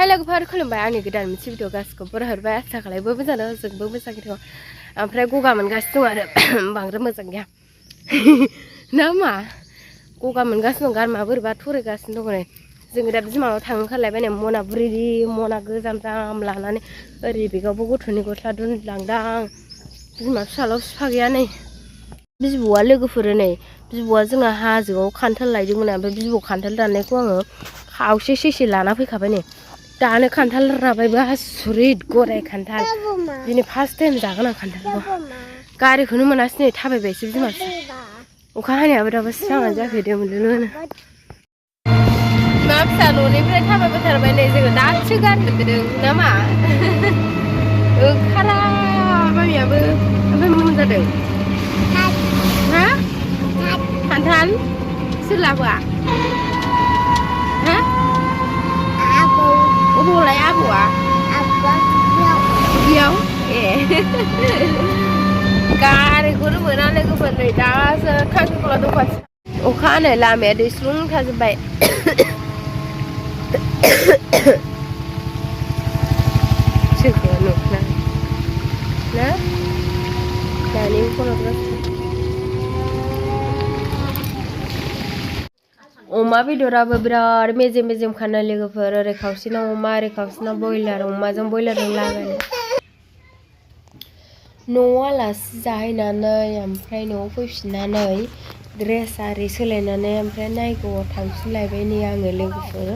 हाय लोगोफोर खुलुमबाय आंनि गोदान मोनसे भिडिअ गासिखौ बरायहरबाय आसा खालामो मोजां जोंबो मोजाङै दं ओमफ्राय गगा मोनगासिनो दं आरो बांद्राय मोजां गैया ना मा गगा मोनगासिनो दं गारमा बोरैबा थरायगासिनो दं नै जोङो दा बिमानाव थांनो ओंखारलायबाय नै मना बुरि मना गोजाम जाम लानानै ओरै बेगावबो गथ'नि गस्ला दोनलांदां बिमा फिसालाव सिफा गैया नै बिबौआ लोगोफोर नै बिबौआ जोंहा हाजोआव खान्थाल लायदोंमोन ओमफ्राय बिबौ खान्थाल दाननायखौ आङो खावसे सेसे लाना फैखाबाय नै दानो खान्थाल राबायबो आसुरित गराय खान्थाल दिनै फार्स्ट टाइम जागोन आं खान्थालखौ गारिखौनो मोनासै नै थाबायबायसो बिमा फिसा अखा हानायाबो दाबो स्राङानो जायाखै दोमैलुलुनो बिमा फिसा न'निफ्राय थाबायबोथारबाय नै जोङो दासो गारि मोनदों ना मा ओंखारा मामियाबो ओमफ्राय मोजां जादों हा खान्थाल सोर लाबोआ हा अबावलाय आबौआ बेयाव ए गारिखौनो मोना लोगोफोर नै दासो खांख्रिखला दखान अखा हानाय लामाया दैस्लुं थाजोब्बाय सोरखौ नुखा ना दानि खर'गासिनो अमा बेदराबो बिराद मेजेम मेजेम खाना लोगोफोर ओरै खावसेना अमा ओरै खावसेना बयलार अमाजों बयलारजों लागायनाय न'आव आलासि जाहैनानै ओमफ्राय न'आव फैफिननानै ड्रेस आरि सोलायनानै ओमफ्राय नायगौआव थांफिनलायबाय नै आङो लोगोफोर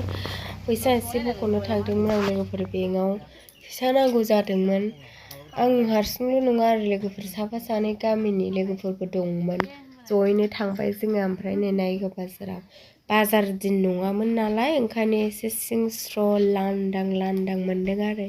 फैसा एसे बख'नो थांदोंमोन आं लोगोफोर बेंकआव फैसा नांगौ जादोंमोन आं हारसिंल' नङा आरो लोगोफोर साफा सानै गामिनि लोगोफोरबो दंमोन जयैनो थांबाय जोङो ओमफ्राय नै नायगौ बाजार दिन नङामोन नालाय ओंखायनो एसे सिं स्र' लांदां मोनदों आरो